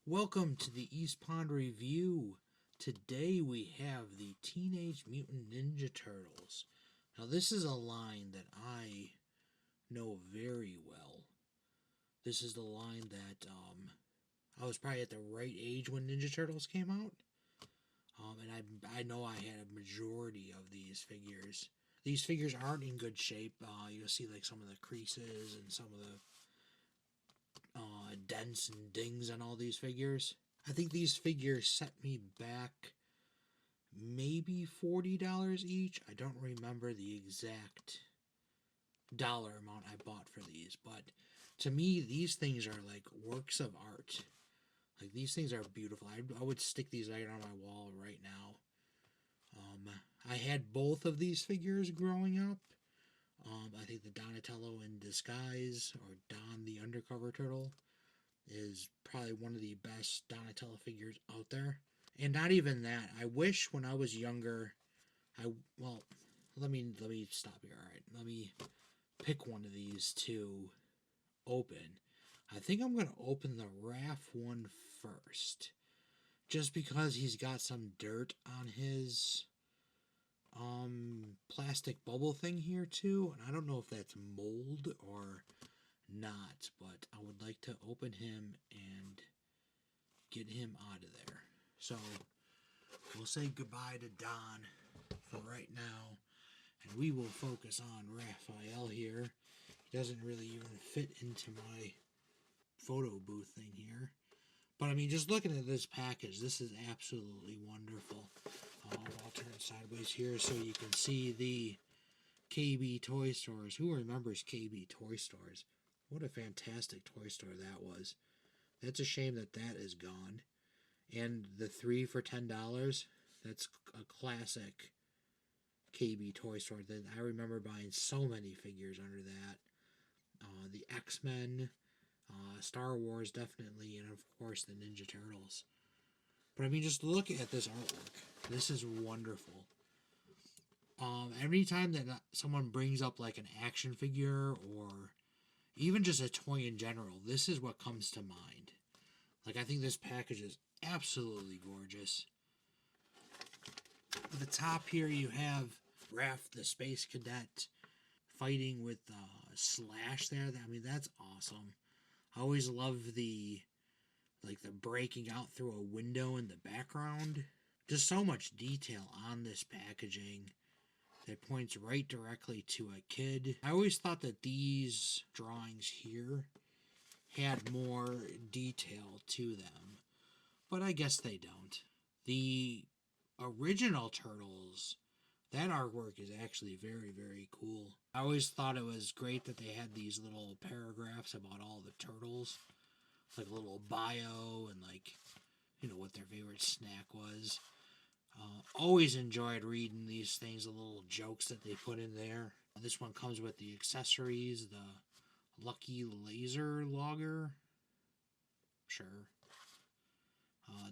Welcome to the East Pond Review. Today we have the Teenage Mutant Ninja Turtles. Now this is a line that I know very well. This is the line that I was probably at the right age when Ninja Turtles came out. And I know I had a majority of these figures. These figures aren't in good shape. You'll see like some of the creases and some of the dents and dings on all these figures. I think these figures set me back maybe $40 each. I don't remember the exact dollar amount I bought for these, but to me these things are like works of art. Like these things are beautiful. I would stick these right on my wall right now. I had both of these figures growing up. I think the Donatello in Disguise, or Don the Undercover Turtle, is probably one of the best Donatello figures out there. And not even that. I wish when I was younger, let me stop here. All right, let me pick one of these to open. I think I'm going to open the RAPH one first, just because he's got some dirt on his plastic bubble thing here too, and I don't know if that's mold or not, but I would like to open him and get him out of there. So we'll say goodbye to Don for right now, and we will focus on Raphael here. He doesn't really even fit into my photo booth thing here, but I mean, just looking at this package, this is absolutely wonderful. I'll turn it sideways here so you can see the KB Toy Stores. Who remembers KB Toy Stores? What a fantastic toy store that was. That's a shame that that is gone. And the 3 for $10, that's a classic KB Toy Store. That I remember buying so many figures under that. The X-Men, Star Wars definitely, and of course the Ninja Turtles. But I mean, just look at this artwork. This is wonderful. Every time that someone brings up like an action figure or even just a toy in general, this is what comes to mind. Like, I think this package is absolutely gorgeous. At the top here, you have RAPH the Space Cadet fighting with Slash there. I mean, that's awesome. I always love the breaking out through a window in the background. Just so much detail on this packaging that points right directly to a kid. I always thought that these drawings here had more detail to them, but I guess they don't. The original Turtles, that artwork is actually very, very cool. I always thought it was great that they had these little paragraphs about all the turtles, like a little bio and like, you know, what their favorite snack was. Always enjoyed reading these things, the little jokes that they put in there. This one comes with the accessories, the Lucky Laser Logger. Sure.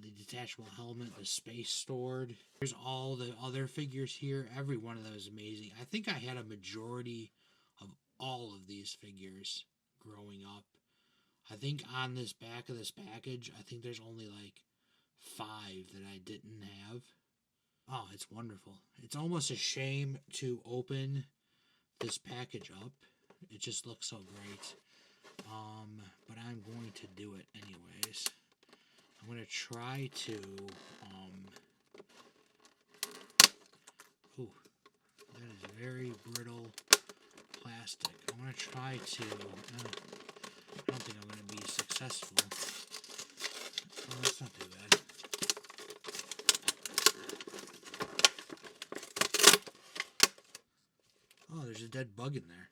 The detachable helmet, the space sword. There's all the other figures here. Every one of them is amazing. I think I had a majority of all of these figures growing up. I think on this back of this package, I think there's only like 5 that I didn't have. Oh, it's wonderful. It's almost a shame to open this package up. It just looks so great. But I'm going to do it anyways. I'm going to try to, ooh, that is very brittle plastic. I'm going to try to, I don't think I'm going to be successful. Oh, that's not too bad. Oh, there's a dead bug in there.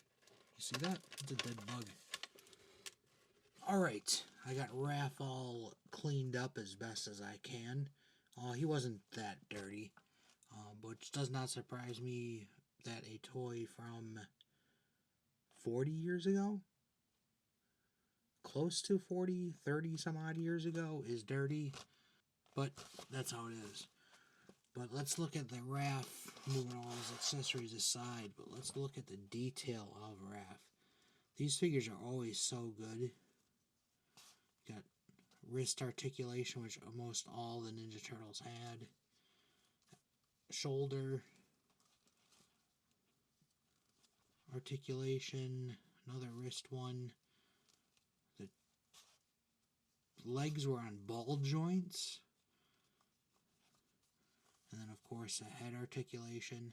You see that? It's a dead bug. Alright, I got RAPH all cleaned up as best as I can. He wasn't that dirty, which does not surprise me that a toy from 40 years ago, close to 40, 30 some odd years ago, is dirty, but that's how it is. But let's look at the RAPH, moving all his accessories aside, but let's look at the detail of RAPH. These figures are always so good. Got wrist articulation, which almost all the Ninja Turtles had. Shoulder articulation, another wrist one. The legs were on ball joints. And then, of course, a head articulation.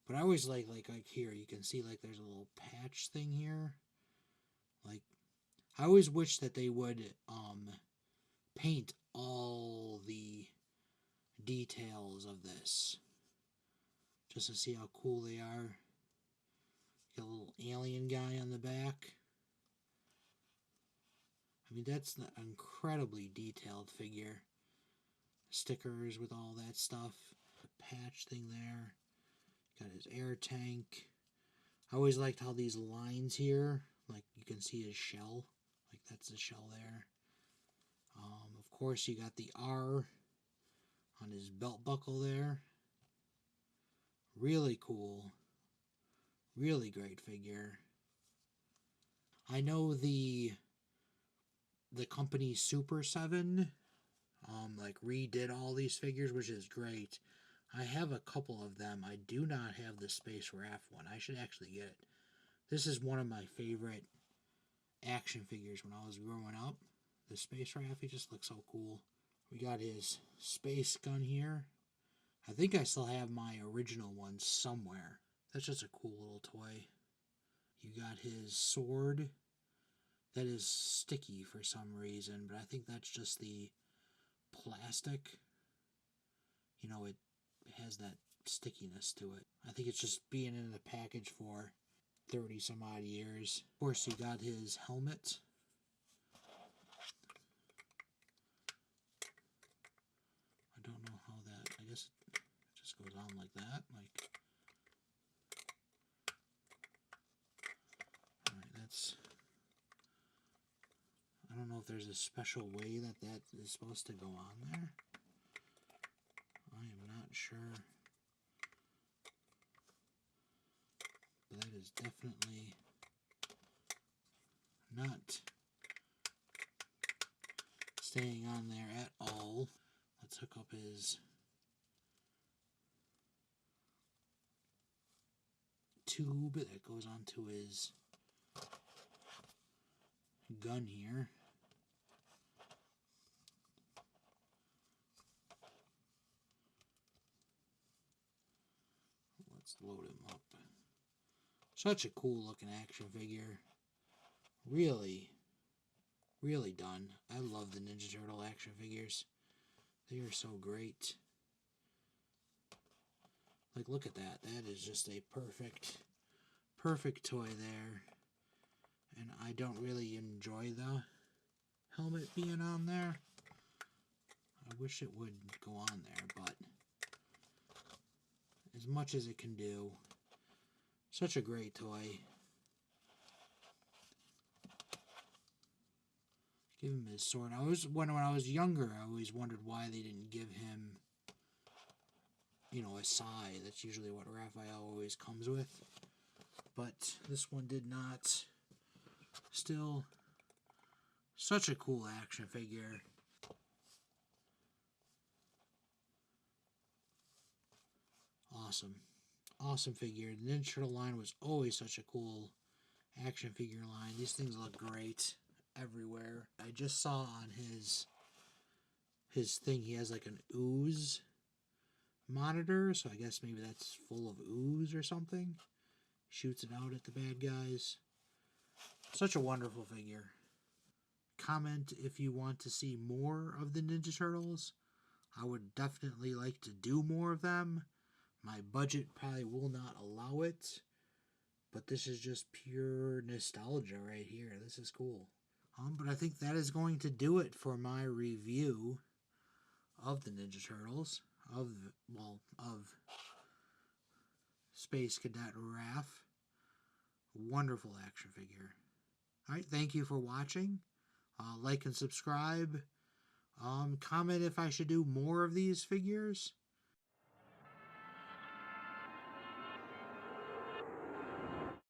But I always like here, you can see like there's a little patch thing here. Like, I always wish that they would paint all the details of this, just to see how cool they are. Got a little alien guy on the back. I mean, that's an incredibly detailed figure. Stickers with all that stuff. The patch thing there. Got his air tank. I always liked how these lines here, like you can see his shell. Like that's the shell there. Of course, you got the R on his belt buckle there. Really cool. Really great figure. I know the company Super 7 like redid all these figures, which is great. I have a couple of them. I do not have the Space RAPH one. I should actually get it. This is one of my favorite action figures when I was growing up. The Space RAPH, he just looks so cool. We got his space gun here. I think I still have my original one somewhere. That's just a cool little toy. You got his sword. That is sticky for some reason, but I think that's just the plastic. You know, it has that stickiness to it. I think it's just being in the package for 30 some odd years. Of course, you got his helmet. I don't know how that, I guess it just goes on like that. Like, alright, that's, I don't know if there's a special way that that is supposed to go on there. I am not sure. But that is definitely not staying on there at all. Let's hook up his tube that goes onto his gun here. Let's load him up. Such a cool looking action figure. Really, really done. I love the Ninja Turtle action figures. They are so great. Like, look at that. That is just a perfect toy there. And I don't really enjoy the helmet being on there. I wish it would go on there, but as much as it can do, such a great toy. Give him his sword. When I was younger, I always wondered why they didn't give him, you know, a sai. That's usually what Raphael always comes with. But this one did not. Still, such a cool action figure. Awesome. Awesome figure. The Ninja Turtle line was always such a cool action figure line. These things look great everywhere. I just saw on his thing, he has like an ooze monitor, so I guess maybe that's full of ooze or something. Shoots it out at the bad guys. Such a wonderful figure. Comment if you want to see more of the Ninja Turtles. I would definitely like to do more of them. My budget probably will not allow it, but this is just pure nostalgia right here. This is cool. But I think that is going to do it for my review of the Ninja Turtles, of Space Cadet RAPH. Wonderful action figure. Alright, thank you for watching. Like and subscribe. Comment if I should do more of these figures.